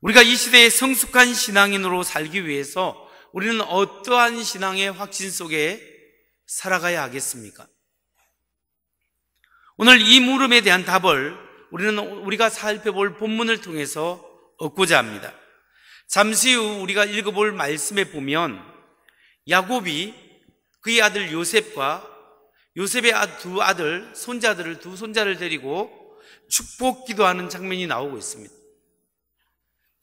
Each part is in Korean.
우리가 이 시대에 성숙한 신앙인으로 살기 위해서 우리는 어떠한 신앙의 확신 속에 살아가야 하겠습니까? 오늘 이 물음에 대한 답을 우리가 살펴볼 본문을 통해서 얻고자 합니다. 잠시 후 우리가 읽어볼 말씀에 보면 야곱이 그의 아들 요셉과 요셉의 두 아들, 두 손자를 데리고 축복 기도하는 장면이 나오고 있습니다.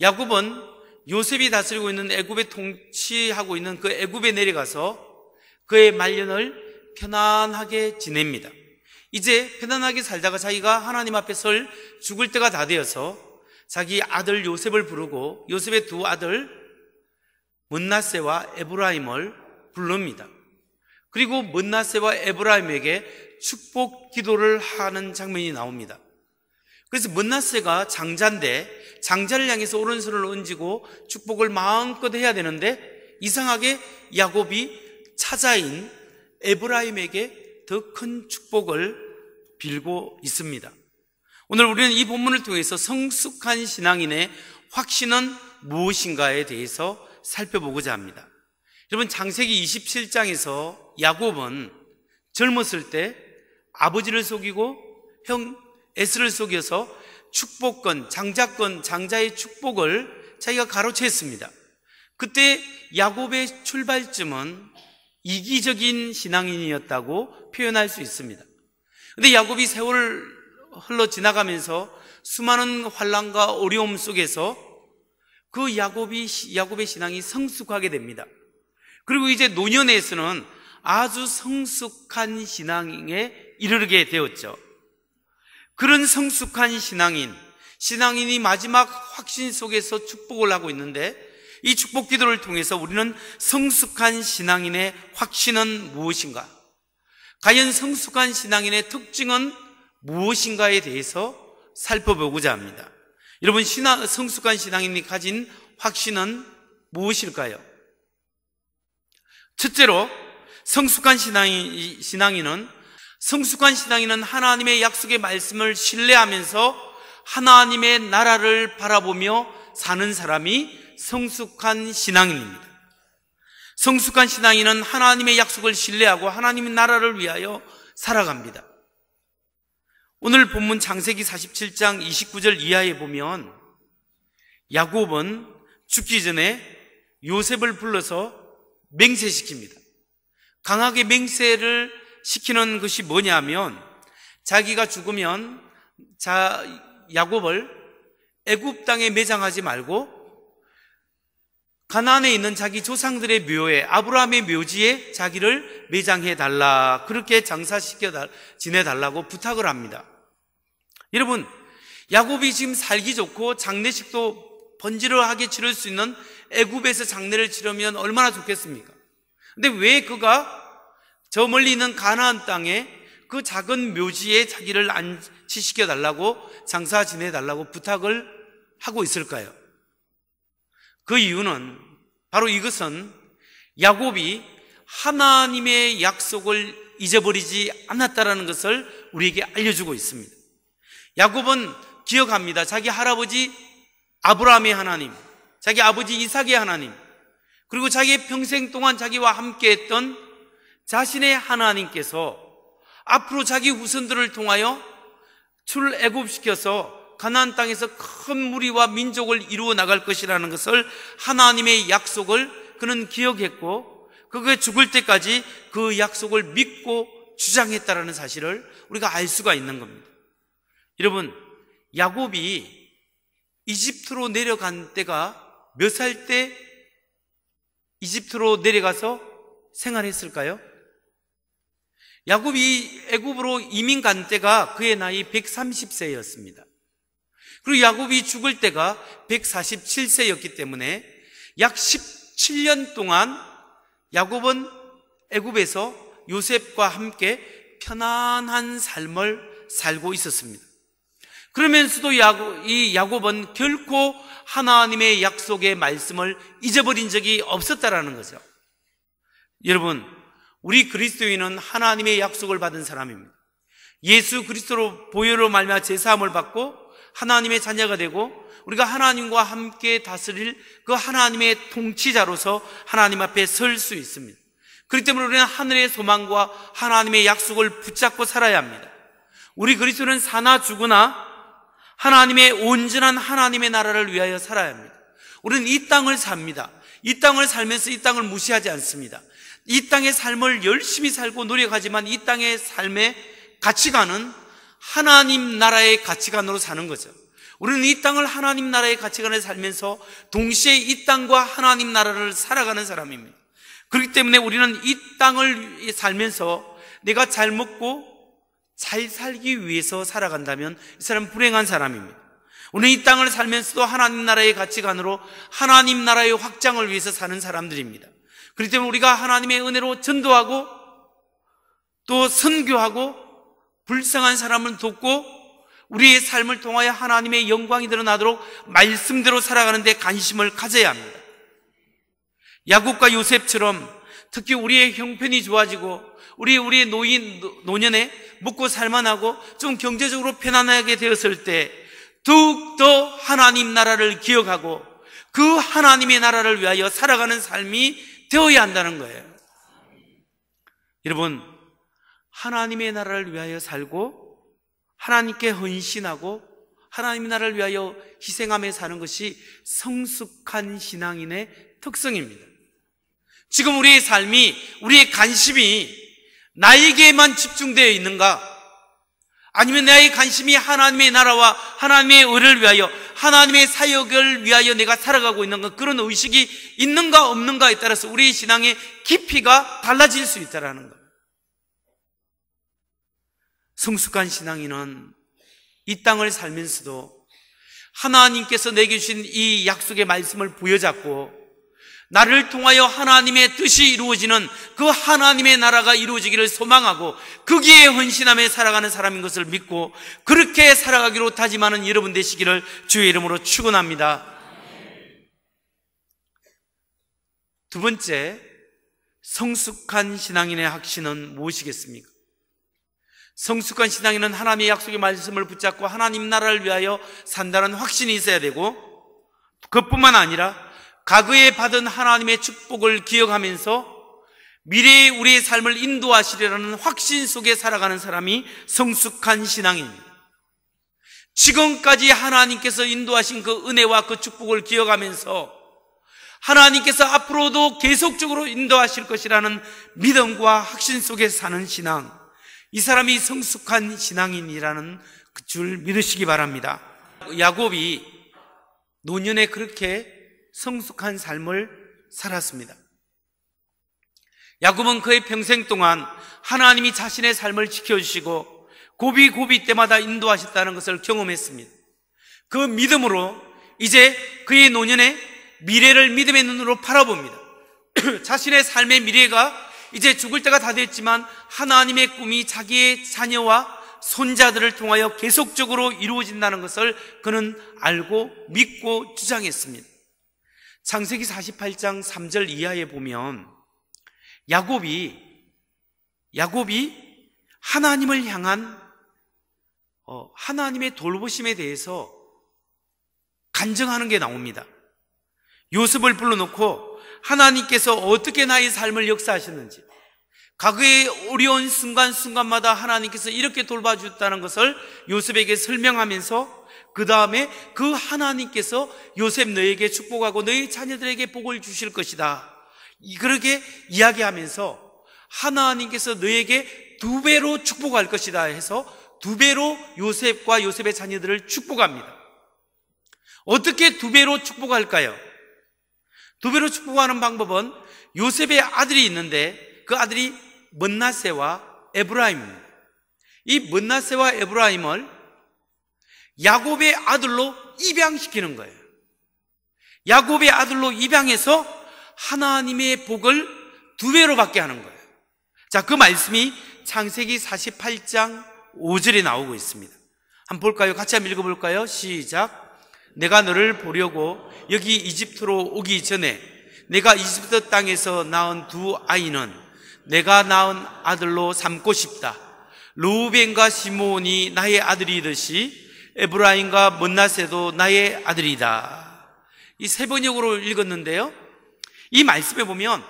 야곱은 요셉이 다스리고 있는 애굽에 통치하고 있는 그 애굽에 내려가서 그의 말년을 편안하게 지냅니다. 이제 편안하게 살다가 자기가 하나님 앞에 설 죽을 때가 다 되어서 자기 아들 요셉을 부르고 요셉의 두 아들 므낫세와 에브라임을 부릅니다. 그리고 므낫세와 에브라임에게 축복 기도를 하는 장면이 나옵니다. 그래서 므낫세가 장자인데 장자를 향해서 오른손을 얹고 축복을 마음껏 해야 되는데 이상하게 야곱이 차자인 에브라임에게 더 큰 축복을 빌고 있습니다. 오늘 우리는 이 본문을 통해서 성숙한 신앙인의 확신은 무엇인가에 대해서 살펴보고자 합니다. 여러분, 창세기 27장에서 야곱은 젊었을 때 아버지를 속이고 형 에스를 속여서 축복권, 장자의 축복을 자기가 가로챘습니다. 그때 야곱의 출발점은 이기적인 신앙인이었다고 표현할 수 있습니다. 그런데 야곱이 세월을 흘러 지나가면서 수많은 환난과 어려움 속에서 그 야곱의 신앙이 성숙하게 됩니다. 그리고 이제 노년에서는 아주 성숙한 신앙에 이르게 되었죠. 그런 성숙한 신앙인이 마지막 확신 속에서 축복을 하고 있는데 이 축복 기도를 통해서 우리는 성숙한 신앙인의 확신은 무엇인가? 과연 성숙한 신앙인의 특징은 무엇인가에 대해서 살펴보고자 합니다. 여러분, 성숙한 신앙인이 가진 확신은 무엇일까요? 첫째로, 성숙한 신앙인은 하나님의 약속의 말씀을 신뢰하면서 하나님의 나라를 바라보며 사는 사람이 성숙한 신앙인입니다. 성숙한 신앙인은 하나님의 약속을 신뢰하고 하나님의 나라를 위하여 살아갑니다. 오늘 본문 창세기 47장 29절 이하에 보면 야곱은 죽기 전에 요셉을 불러서 맹세시킵니다. 강하게 맹세를 시키는 것이 뭐냐면 자기가 죽으면 야곱을 애굽 땅에 매장하지 말고 가나안에 있는 자기 조상들의 묘에, 아브라함의 묘지에 자기를 매장해달라, 그렇게 지내달라고 부탁을 합니다. 여러분, 야곱이 지금 살기 좋고 장례식도 번지르하게 치를 수 있는 애굽에서 장례를 치르면 얼마나 좋겠습니까? 근데 왜 그가 저 멀리 있는 가나안 땅에 그 작은 묘지에 자기를 안치시켜달라고, 장사 지내달라고 부탁을 하고 있을까요? 그 이유는 바로 이것은 야곱이 하나님의 약속을 잊어버리지 않았다라는 것을 우리에게 알려주고 있습니다. 야곱은 기억합니다. 자기 할아버지 아브라함의 하나님, 자기 아버지 이삭의 하나님, 그리고 자기의 평생 동안 자기와 함께했던 자신의 하나님께서 앞으로 자기 후손들을 통하여 출애굽시켜서 가나안 땅에서 큰 무리와 민족을 이루어 나갈 것이라는 것을, 하나님의 약속을 그는 기억했고 그가 죽을 때까지 그 약속을 믿고 주장했다라는 사실을 우리가 알 수가 있는 겁니다. 여러분, 야곱이 이집트로 내려간 때가 몇 살 때 이집트로 내려가서 생활했을까요? 야곱이 애굽으로 이민 간 때가 그의 나이 130세였습니다. 그리고 야곱이 죽을 때가 147세였기 때문에 약 17년 동안 야곱은 애굽에서 요셉과 함께 편안한 삶을 살고 있었습니다. 그러면서도 이 야곱은 결코 하나님의 약속의 말씀을 잊어버린 적이 없었다라는 거죠. 여러분, 우리 그리스도인은 하나님의 약속을 받은 사람입니다. 예수 그리스도로 보혈로 말미암아 제사함을 받고 하나님의 자녀가 되고 우리가 하나님과 함께 다스릴 그 하나님의 통치자로서 하나님 앞에 설 수 있습니다. 그렇기 때문에 우리는 하늘의 소망과 하나님의 약속을 붙잡고 살아야 합니다. 우리 그리스도는 사나 죽으나 하나님의 온전한 하나님의 나라를 위하여 살아야 합니다. 우리는 이 땅을 삽니다. 이 땅을 살면서 이 땅을 무시하지 않습니다. 이 땅의 삶을 열심히 살고 노력하지만 이 땅의 삶의 가치관은 하나님 나라의 가치관으로 사는 거죠. 우리는 이 땅을 하나님 나라의 가치관을 살면서 동시에 이 땅과 하나님 나라를 살아가는 사람입니다. 그렇기 때문에 우리는 이 땅을 살면서 내가 잘 먹고 잘 살기 위해서 살아간다면 이 사람은 불행한 사람입니다. 우리는 이 땅을 살면서도 하나님 나라의 가치관으로 하나님 나라의 확장을 위해서 사는 사람들입니다. 그렇기 때문에 우리가 하나님의 은혜로 전도하고 또 선교하고 불쌍한 사람을 돕고 우리의 삶을 통하여 하나님의 영광이 드러나도록 말씀대로 살아가는 데 관심을 가져야 합니다. 야곱과 요셉처럼 특히 우리의 형편이 좋아지고 우리의 노년에 먹고 살만하고 좀 경제적으로 편안하게 되었을 때 더욱더 하나님 나라를 기억하고 그 하나님의 나라를 위하여 살아가는 삶이 되어야 한다는 거예요. 여러분, 하나님의 나라를 위하여 살고 하나님께 헌신하고 하나님의 나라를 위하여 희생하며 사는 것이 성숙한 신앙인의 특성입니다. 지금 우리의 삶이, 우리의 관심이 나에게만 집중되어 있는가? 아니면 나의 관심이 하나님의 나라와 하나님의 의를 위하여 하나님의 사역을 위하여 내가 살아가고 있는가? 그런 의식이 있는가 없는가에 따라서 우리의 신앙의 깊이가 달라질 수 있다는 것. 성숙한 신앙인은 이 땅을 살면서도 하나님께서 내게 주신 이 약속의 말씀을 부여잡고 나를 통하여 하나님의 뜻이 이루어지는 그 하나님의 나라가 이루어지기를 소망하고 거기에 헌신하며 살아가는 사람인 것을 믿고 그렇게 살아가기로 다짐하는 여러분 되시기를 주의 이름으로 축원합니다. 두 번째, 성숙한 신앙인의 확신은 무엇이겠습니까? 성숙한 신앙인은 하나님의 약속의 말씀을 붙잡고 하나님 나라를 위하여 산다는 확신이 있어야 되고 그것뿐만 아니라 과거에 받은 하나님의 축복을 기억하면서 미래의 우리의 삶을 인도하시리라는 확신 속에 살아가는 사람이 성숙한 신앙입니다. 지금까지 하나님께서 인도하신 그 은혜와 그 축복을 기억하면서 하나님께서 앞으로도 계속적으로 인도하실 것이라는 믿음과 확신 속에 사는 신앙, 이 사람이 성숙한 신앙인이라는 그 줄 믿으시기 바랍니다. 야곱이 노년에 그렇게 성숙한 삶을 살았습니다. 야곱은 그의 평생 동안 하나님이 자신의 삶을 지켜주시고 고비 때마다 인도하셨다는 것을 경험했습니다. 그 믿음으로 이제 그의 노년에 미래를 믿음의 눈으로 바라봅니다. 자신의 삶의 미래가 이제 죽을 때가 다 됐지만 하나님의 꿈이 자기의 자녀와 손자들을 통하여 계속적으로 이루어진다는 것을 그는 알고 믿고 주장했습니다. 창세기 48장 3절 이하에 보면 야곱이 하나님을 향한 하나님의 돌보심에 대해서 간증하는 게 나옵니다. 요셉을 불러놓고 하나님께서 어떻게 나의 삶을 역사하셨는지, 과거의 어려운 순간순간마다 하나님께서 이렇게 돌봐주셨다는 것을 요셉에게 설명하면서 그 다음에 그 하나님께서 요셉 너에게 축복하고 너희 자녀들에게 복을 주실 것이다, 그렇게 이야기하면서 하나님께서 너에게 2배로 축복할 것이다 해서 2배로 요셉과 요셉의 자녀들을 축복합니다. 어떻게 2배로 축복할까요? 2배로 축복하는 방법은 요셉의 아들이 있는데 그 아들이 므낫세와 에브라임입니다. 이 므낫세와 에브라임을 야곱의 아들로 입양시키는 거예요. 야곱의 아들로 입양해서 하나님의 복을 2배로 받게 하는 거예요. 자, 그 말씀이 창세기 48장 5절에 나오고 있습니다. 한번 볼까요? 같이 한번 읽어볼까요? 시작. 내가 너를 보려고 여기 이집트로 오기 전에 내가 이집트 땅에서 낳은 2 아이는 내가 낳은 아들로 삼고 싶다. 르우벤과 시므온이 나의 아들이듯이 에브라임과 므낫세도 나의 아들이다. 이 세 번역으로 읽었는데요, 이 말씀에 보면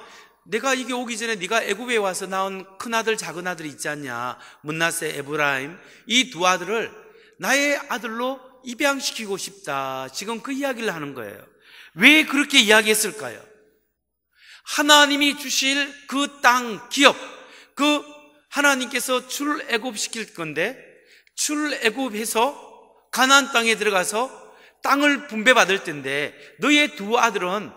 내가 이게 오기 전에 네가 애굽에 와서 낳은 큰아들 작은아들 있지 않냐, 므낫세, 에브라임, 이 두 아들을 나의 아들로 입양시키고 싶다, 지금 그 이야기를 하는 거예요. 왜 그렇게 이야기했을까요? 하나님이 주실 그 땅, 기업, 그 하나님께서 출애굽시킬 건데, 출애굽해서 가나안 땅에 들어가서 땅을 분배받을 텐데, 너의 두 아들은,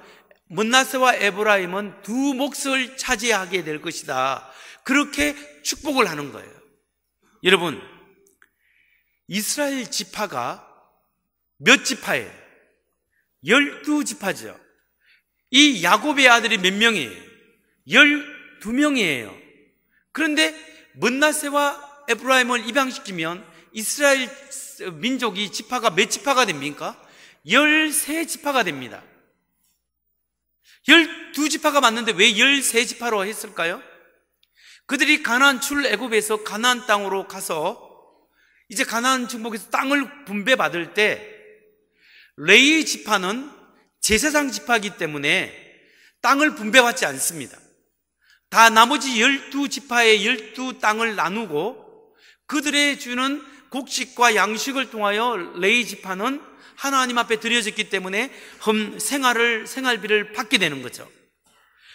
므낫세와 에브라임은 두 몫을 차지하게 될 것이다, 그렇게 축복을 하는 거예요. 여러분, 이스라엘 지파가 몇 지파예요? 12지파죠. 이 야곱의 아들이 몇 명이에요? 12명이에요. 그런데 므낫세와 에브라임을 입양시키면 이스라엘 민족이 지파가 몇 지파가 됩니까? 13지파가 됩니다. 12지파가 맞는데 왜 13지파로 했을까요? 그들이 가나안 출애굽에서 가나안 땅으로 가서 이제 가나안 정복에서 땅을 분배받을 때, 레위 지파는 제사장 지파이기 때문에 땅을 분배받지 않습니다. 다 나머지 12지파의 12땅을 나누고 그들의 주는 곡식과 양식을 통하여 레위 지파는 하나님 앞에 드려졌기 때문에 생활비를 받게 되는 거죠.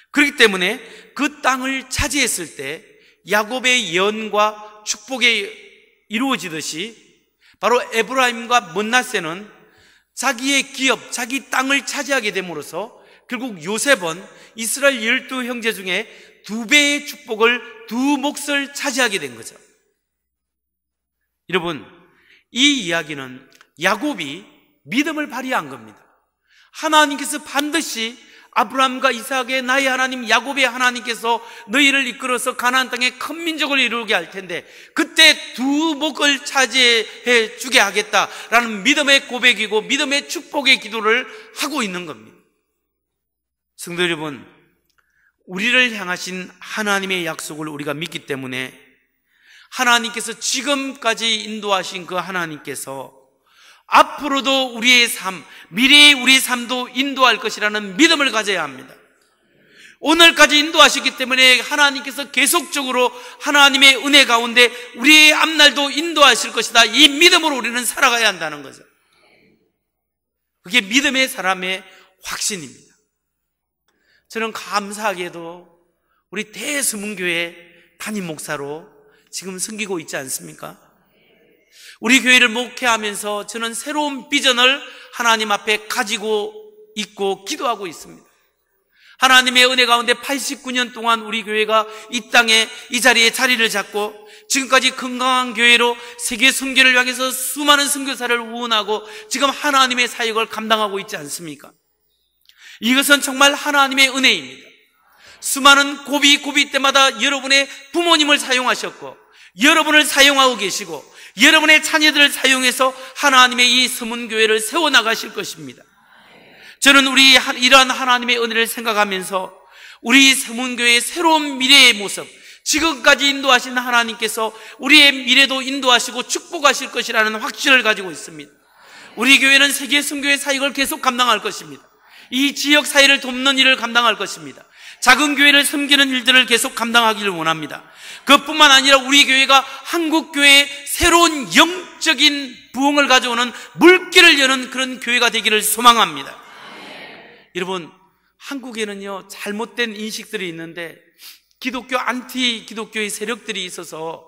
그렇기 때문에 그 땅을 차지했을 때 야곱의 예언과 축복이 이루어지듯이, 바로 에브라임과 므낫세는 자기의 기업, 자기 땅을 차지하게 됨으로써 결국 요셉은 이스라엘 12형제 중에 2배의 축복을, 두 몫을 차지하게 된 거죠. 여러분, 이 이야기는 야곱이 믿음을 발휘한 겁니다. 하나님께서 반드시 아브라함과 이삭의 나의 하나님 야곱의 하나님께서 너희를 이끌어서 가나안 땅에 큰 민족을 이루게 할 텐데 그때 두 몫을 차지해 주게 하겠다라는 믿음의 고백이고 믿음의 축복의 기도를 하고 있는 겁니다. 성도 여러분, 우리를 향하신 하나님의 약속을 우리가 믿기 때문에 하나님께서 지금까지 인도하신 그 하나님께서 앞으로도 우리의 삶, 미래의 우리의 삶도 인도할 것이라는 믿음을 가져야 합니다. 오늘까지 인도하셨기 때문에 하나님께서 계속적으로 하나님의 은혜 가운데 우리의 앞날도 인도하실 것이다, 이 믿음으로 우리는 살아가야 한다는 거죠. 그게 믿음의 사람의 확신입니다. 저는 감사하게도 우리 대수문교회 담임 목사로 지금 섬기고 있지 않습니까? 우리 교회를 목회하면서 저는 새로운 비전을 하나님 앞에 가지고 있고 기도하고 있습니다. 하나님의 은혜 가운데 89년 동안 우리 교회가 이 땅에 이 자리에 자리를 잡고 지금까지 건강한 교회로 세계 선교를 향해서 수많은 선교사를 후원하고 지금 하나님의 사역을 감당하고 있지 않습니까? 이것은 정말 하나님의 은혜입니다. 수많은 고비 때마다 여러분의 부모님을 사용하셨고 여러분을 사용하고 계시고 여러분의 자녀들을 사용해서 하나님의 이 서문교회를 세워나가실 것입니다. 저는 우리 이러한 하나님의 은혜를 생각하면서 우리 서문교회의 새로운 미래의 모습, 지금까지 인도하신 하나님께서 우리의 미래도 인도하시고 축복하실 것이라는 확신을 가지고 있습니다. 우리 교회는 세계 선교의 사역을 계속 감당할 것입니다. 이 지역 사회를 돕는 일을 감당할 것입니다. 작은 교회를 섬기는 일들을 계속 감당하기를 원합니다. 그뿐만 아니라 우리 교회가 한국 교회의 새로운 영적인 부흥을 가져오는 물길을 여는 그런 교회가 되기를 소망합니다. 여러분, 한국에는요 잘못된 인식들이 있는데 기독교 안티 기독교의 세력들이 있어서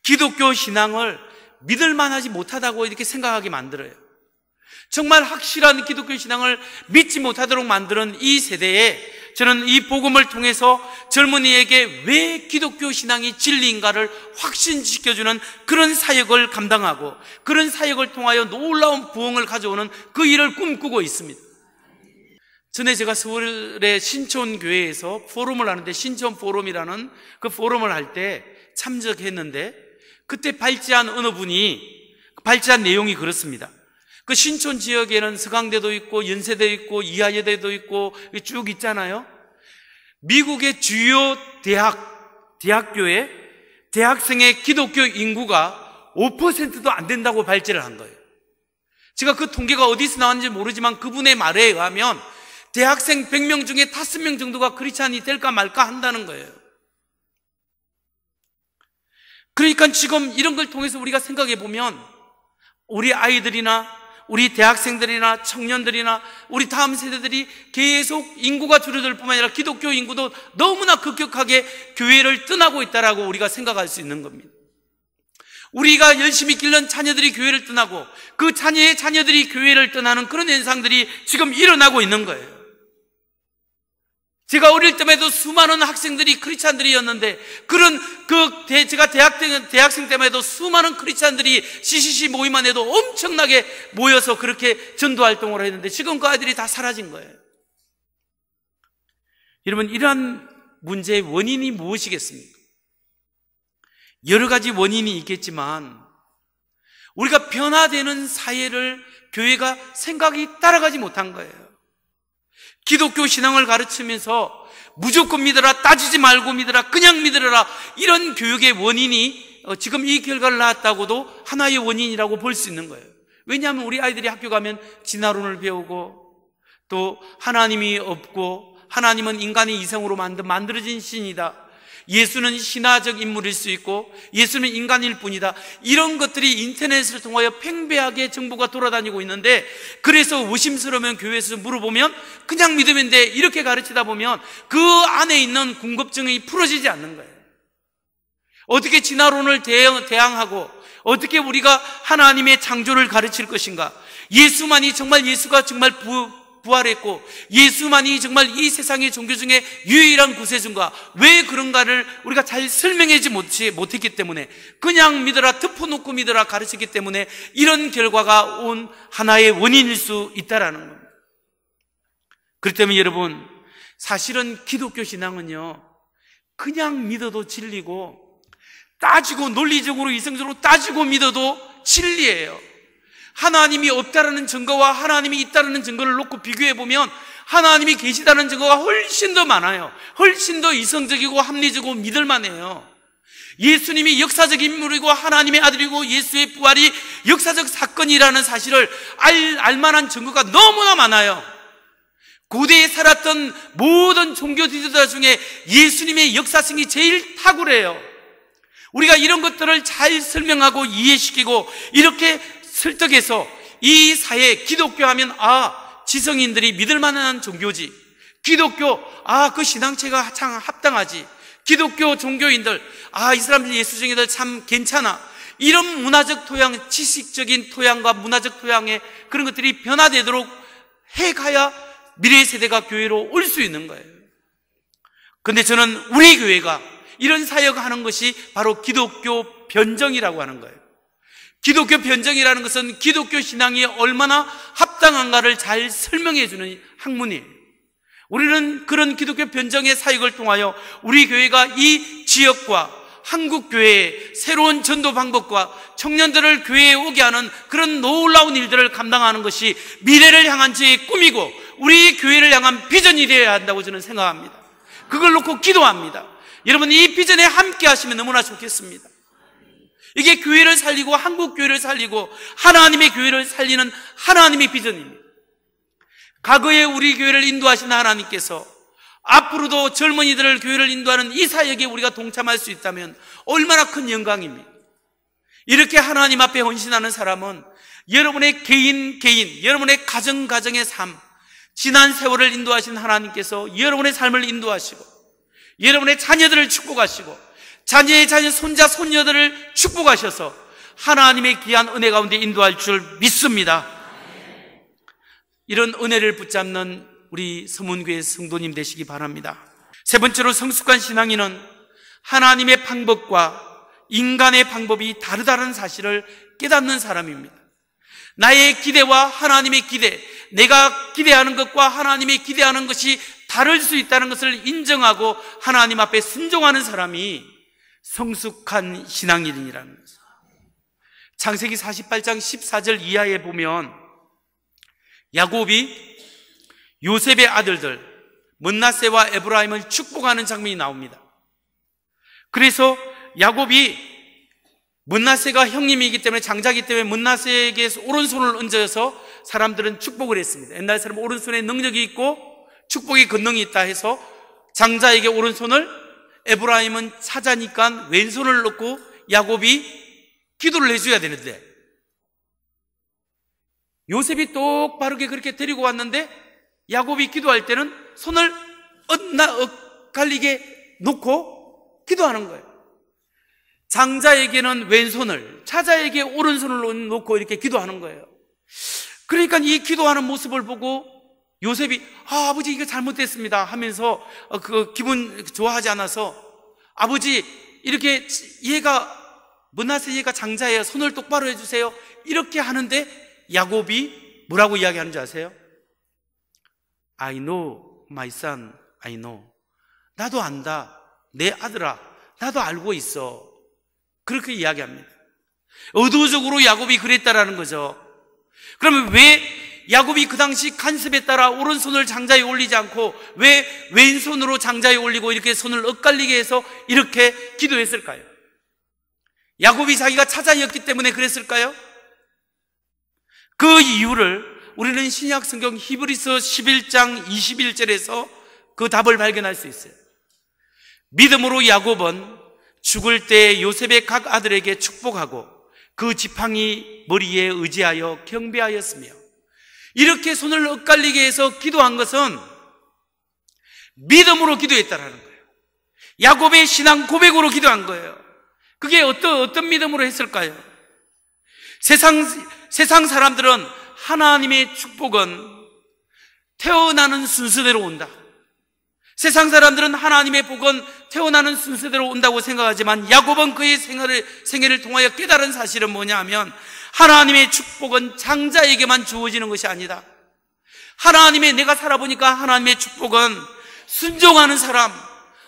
기독교 신앙을 믿을 만하지 못하다고 이렇게 생각하게 만들어요. 정말 확실한 기독교 신앙을 믿지 못하도록 만드는 이 세대에 저는 이 복음을 통해서 젊은이에게 왜 기독교 신앙이 진리인가를 확신시켜주는 그런 사역을 감당하고 그런 사역을 통하여 놀라운 부흥을 가져오는 그 일을 꿈꾸고 있습니다. 전에 제가 서울의 신촌교회에서 포럼을 하는데, 신촌 포럼이라는 그 포럼을 할 때 참석했는데 그때 발제한 어느 분이 발제한 내용이 그렇습니다. 그 신촌 지역에는 서강대도 있고 연세대도 있고 이화여대도 있고 쭉 있잖아요. 미국의 주요 대학교에 대학생의 기독교 인구가 5%도 안 된다고 발제를 한 거예요. 제가 그 통계가 어디서 나왔는지 모르지만 그분의 말에 의하면 대학생 100명 중에 5명 정도가 크리스찬이 될까 말까 한다는 거예요. 그러니까 지금 이런 걸 통해서 우리가 생각해 보면 우리 아이들이나 우리 대학생들이나 청년들이나 우리 다음 세대들이 계속 인구가 줄어들 뿐만 아니라 기독교 인구도 너무나 급격하게 교회를 떠나고 있다라고 우리가 생각할 수 있는 겁니다. 우리가 열심히 길른 자녀들이 교회를 떠나고 그 자녀의 자녀들이 교회를 떠나는 그런 현상들이 지금 일어나고 있는 거예요. 제가 어릴 때에도 수많은 학생들이 크리스찬들이었는데 제가 대학생 때에도 수많은 크리스찬들이 CCC 모임만 해도 엄청나게 모여서 그렇게 전도 활동을 했는데 지금 그 아이들이 다 사라진 거예요. 여러분, 이러한 문제의 원인이 무엇이겠습니까? 여러 가지 원인이 있겠지만 우리가 변화되는 사회를 교회가 생각이 따라가지 못한 거예요. 기독교 신앙을 가르치면서 무조건 믿어라, 따지지 말고 믿어라, 그냥 믿으라, 이런 교육의 원인이 지금 이 결과를 낳았다고도 하나의 원인이라고 볼 수 있는 거예요. 왜냐하면 우리 아이들이 학교 가면 진화론을 배우고 또 하나님이 없고 하나님은 인간의 이성으로 만들어진 신이다, 예수는 신화적 인물일 수 있고 예수는 인간일 뿐이다, 이런 것들이 인터넷을 통하여 팽배하게 정보가 돌아다니고 있는데, 그래서 의심스러우면 교회에서 물어보면 그냥 믿으면 돼, 이렇게 가르치다 보면 그 안에 있는 궁금증이 풀어지지 않는 거예요. 어떻게 진화론을 대항하고 어떻게 우리가 하나님의 창조를 가르칠 것인가, 예수가 정말 부활했고 예수만이 정말 이 세상의 종교 중에 유일한 구세주인가, 왜 그런가를 우리가 잘 설명하지 못했기 때문에, 그냥 믿어라, 덮어놓고 믿어라 가르쳤기 때문에 이런 결과가 온 하나의 원인일 수 있다라는 겁니다. 그렇기 때문에 여러분, 사실은 기독교 신앙은요, 그냥 믿어도 진리고 따지고 논리적으로 이성적으로 따지고 믿어도 진리예요. 하나님이 없다라는 증거와 하나님이 있다라는 증거를 놓고 비교해보면 하나님이 계시다는 증거가 훨씬 더 많아요. 훨씬 더 이성적이고 합리적이고 믿을만해요. 예수님이 역사적 인물이고 하나님의 아들이고 예수의 부활이 역사적 사건이라는 사실을 알만한 증거가 너무나 많아요. 고대에 살았던 모든 종교 지도자 중에 예수님의 역사성이 제일 탁월해요. 우리가 이런 것들을 잘 설명하고 이해시키고 이렇게 설득해서 이 사회에 기독교 하면 지성인들이 믿을 만한 종교지, 기독교 그 신앙체가 참 합당하지, 기독교 종교인들 이 사람들 예수쟁이들 참 괜찮아, 이런 문화적 토양, 지식적인 토양과 문화적 토양의 그런 것들이 변화되도록 해가야 미래 세대가 교회로 올 수 있는 거예요. 그런데 저는 우리 교회가 이런 사역을 하는 것이 바로 기독교 변정이라고 하는 거예요. 기독교 변정이라는 것은 기독교 신앙이 얼마나 합당한가를 잘 설명해 주는 학문이에요. 우리는 그런 기독교 변정의 사역을 통하여 우리 교회가 이 지역과 한국 교회의 새로운 전도 방법과 청년들을 교회에 오게 하는 그런 놀라운 일들을 감당하는 것이 미래를 향한 저의 꿈이고 우리 교회를 향한 비전이 되어야 한다고 저는 생각합니다. 그걸 놓고 기도합니다. 여러분, 이 비전에 함께 하시면 너무나 좋겠습니다. 이게 교회를 살리고 한국 교회를 살리고 하나님의 교회를 살리는 하나님의 비전입니다. 과거에 우리 교회를 인도하신 하나님께서 앞으로도 젊은이들을 교회를 인도하는 이 사역에 우리가 동참할 수 있다면 얼마나 큰 영광입니다. 이렇게 하나님 앞에 헌신하는 사람은 여러분의 개인, 여러분의 가정의 삶, 지난 세월을 인도하신 하나님께서 여러분의 삶을 인도하시고 여러분의 자녀들을 축복하시고 자녀의 자녀, 손자, 손녀들을 축복하셔서 하나님의 귀한 은혜 가운데 인도할 줄 믿습니다. 이런 은혜를 붙잡는 우리 서문교회 성도님 되시기 바랍니다. 세 번째로, 성숙한 신앙인은 하나님의 방법과 인간의 방법이 다르다는 사실을 깨닫는 사람입니다. 나의 기대와 하나님의 기대, 내가 기대하는 것과 하나님의 기대하는 것이 다를 수 있다는 것을 인정하고 하나님 앞에 순종하는 사람이 성숙한 신앙인이라는 거죠. 창세기 48장 14절 이하에 보면 야곱이 요셉의 아들들 므낫세와 에브라임을 축복하는 장면이 나옵니다. 그래서 야곱이 므낫세가 형님이기 때문에, 장자이기 때문에 므낫세에게 오른손을 얹어서 사람들은 축복을 했습니다. 옛날 사람은 오른손에 능력이 있고 축복의 권능이 있다 해서 장자에게 오른손을, 에브라임은 사자니까 왼손을 넣고 야곱이 기도를 해줘야 되는데, 요셉이 똑바르게 그렇게 데리고 왔는데 야곱이 기도할 때는 손을 엇갈리게 놓고 기도하는 거예요. 장자에게는 왼손을, 사자에게 오른손을 놓고 이렇게 기도하는 거예요. 그러니까 이 기도하는 모습을 보고 요셉이 아버지 이거 잘못됐습니다 하면서 그 기분 좋아하지 않아서, 아버지 이렇게 므낫세 얘가 장자예요, 손을 똑바로 해주세요, 이렇게 하는데 야곱이 뭐라고 이야기하는 줄 아세요? I know my son, I know. 나도 안다, 내 아들아, 나도 알고 있어. 그렇게 이야기합니다. 의도적으로 야곱이 그랬다라는 거죠. 그러면 왜 야곱이 그 당시 간섭에 따라 오른손을 장자에 올리지 않고 왜 왼손으로 장자에 올리고 이렇게 손을 엇갈리게 해서 이렇게 기도했을까요? 야곱이 자기가 차자였기 때문에 그랬을까요? 그 이유를 우리는 신약 성경 히브리서 11장 21절에서 그 답을 발견할 수 있어요. 믿음으로 야곱은 죽을 때 요셉의 각 아들에게 축복하고 그 지팡이 머리에 의지하여 경배하였으며, 이렇게 손을 엇갈리게 해서 기도한 것은 믿음으로 기도했다라는 거예요. 야곱의 신앙 고백으로 기도한 거예요. 그게 어떤 믿음으로 했을까요? 세상 사람들은 하나님의 축복은 태어나는 순서대로 온다. 세상 사람들은 하나님의 복은 태어나는 순서대로 온다고 생각하지만 야곱은 그의 생애를 통하여 깨달은 사실은 뭐냐 하면, 하나님의 축복은 장자에게만 주어지는 것이 아니다. 내가 살아보니까 하나님의 축복은 순종하는 사람,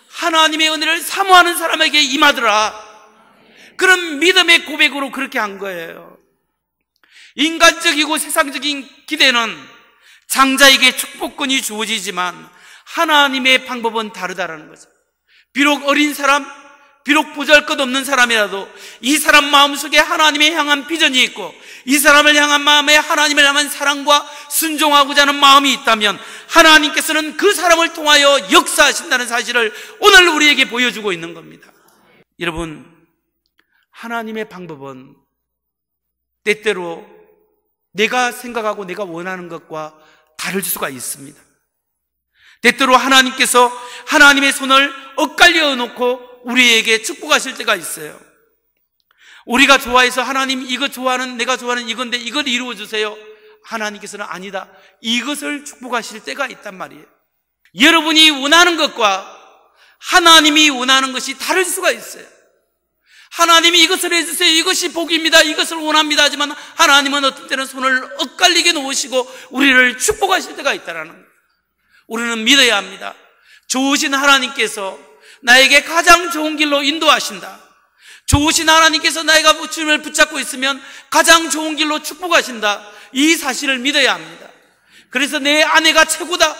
하나님의 은혜를 사모하는 사람에게 임하더라. 그런 믿음의 고백으로 그렇게 한 거예요. 인간적이고 세상적인 기대는 장자에게 축복권이 주어지지만 하나님의 방법은 다르다라는 거죠. 비록 어린 사람, 비록 보잘것없는 사람이라도 이 사람 마음속에 하나님을 향한 비전이 있고 이 사람을 향한 마음에 하나님을 향한 사랑과 순종하고자 하는 마음이 있다면 하나님께서는 그 사람을 통하여 역사하신다는 사실을 오늘 우리에게 보여주고 있는 겁니다. 여러분, 하나님의 방법은 때때로 내가 생각하고 내가 원하는 것과 다를 수가 있습니다. 때때로 하나님께서 하나님의 손을 엇갈려 놓고 우리에게 축복하실 때가 있어요. 우리가 좋아해서 하나님 이거 좋아하는, 내가 좋아하는 이건데 이걸 이루어 주세요. 하나님께서는 아니다, 이것을 축복하실 때가 있단 말이에요. 여러분이 원하는 것과 하나님이 원하는 것이 다를 수가 있어요. 하나님이 이것을 해주세요, 이것이 복입니다, 이것을 원합니다 하지만 하나님은 어떤 때는 손을 엇갈리게 놓으시고 우리를 축복하실 때가 있다라는 거예요. 우리는 믿어야 합니다. 좋으신 하나님께서 나에게 가장 좋은 길로 인도하신다. 좋으신 하나님께서 나이가 주님을 붙잡고 있으면 가장 좋은 길로 축복하신다. 이 사실을 믿어야 합니다. 그래서 내 아내가 최고다,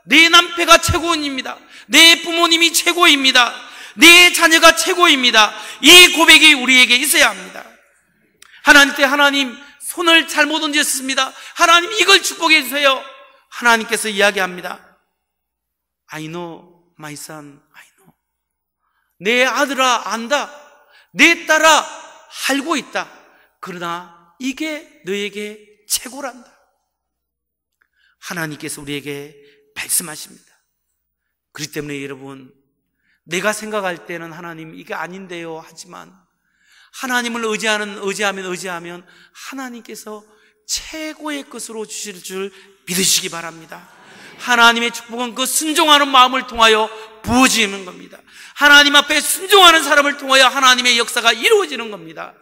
내 남편가 최고입니다, 내 부모님이 최고입니다, 내 자녀가 최고입니다. 이 고백이 우리에게 있어야 합니다. 하나님께 하나님 손을 잘못 얹었습니다, 하나님 이걸 축복해 주세요. 하나님께서 이야기합니다. I know my son, I know. 내 아들아 안다, 내 딸아 알고 있다. 그러나 이게 너에게 최고란다. 하나님께서 우리에게 말씀하십니다. 그렇기 때문에 여러분, 내가 생각할 때는 하나님 이게 아닌데요 하지만 하나님을 의지하면 하나님께서 최고의 것으로 주실 줄 믿으시기 바랍니다. 하나님의 축복은 그 순종하는 마음을 통하여 부어지는 겁니다. 하나님 앞에 순종하는 사람을 통하여 하나님의 역사가 이루어지는 겁니다.